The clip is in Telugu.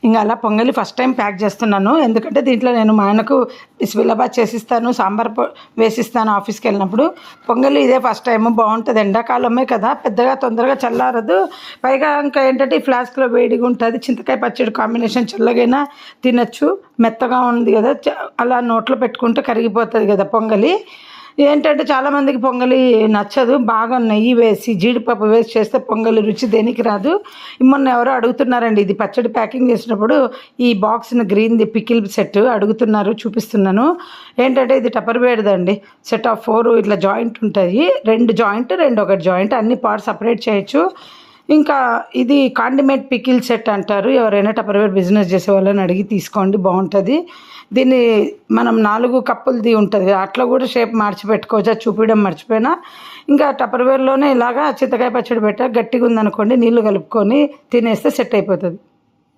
ఇంకా అలా పొంగలి ఫస్ట్ టైం ప్యాక్ చేస్తున్నాను. ఎందుకంటే దీంట్లో నేను మా ఆయనకు బిస్మిల్లాబాద్ చేసిస్తాను, సాంబార్ వేసిస్తాను ఆఫీస్కి వెళ్ళినప్పుడు. పొంగలి ఇదే ఫస్ట్ టైం. బాగుంటుంది, ఎండాకాలమే కదా, పెద్దగా తొందరగా చల్లారదు. పైగా ఇంకా ఏంటంటే ఈ ఫ్లాస్క్లో వేడిగా ఉంటుంది. చింతకాయ పచ్చడి కాంబినేషన్, చల్లగైనా తినచ్చు. మెత్తగా ఉంది కదా, అలా నోట్లో పెట్టుకుంటే కరిగిపోతుంది కదా పొంగలి. ఏంటంటే చాలామందికి పొంగలి నచ్చదు. బాగా నెయ్యి వేసి జీడిపప్పు వేసి చేస్తే పొంగలి రుచి దేనికి రాదు. మొన్న ఎవరో అడుగుతున్నారండి, ఇది పచ్చడి ప్యాకింగ్ చేసినప్పుడు ఈ బాక్స్ని గ్రీన్ది పికిల్ సెట్ అడుగుతున్నారు, చూపిస్తున్నాను. ఏంటంటే ఇది టపర్వేర్దండి, సెట్ ఆఫ్ 4 ఇట్లా జాయింట్ ఉంటాయి. 2 జాయింట్ 2 ఒకటి జాయింట్, అన్ని పార్ట్స్ సపరేట్ చేయొచ్చు. ఇంకా ఇది కాండిమెంట్ పికిల్ సెట్ అంటారు. ఎవరైనా టపర్వేర్ బిజినెస్ చేసే వాళ్ళని అడిగి తీసుకోండి, బాగుంటుంది. దీన్ని మనం 4 కప్పులది ఉంటుంది, అట్లా కూడా షేప్ మార్చి పెట్టుకోవచ్చు. అది చూపించడం మర్చిపోయినా. ఇంకా టపర్వేర్లోనే ఇలాగా చింతకాయ పచ్చడి పెట్టా, గట్టిగా ఉందనుకోండి నీళ్ళు కలుపుకొని తినేస్తే సెట్ అయిపోతుంది.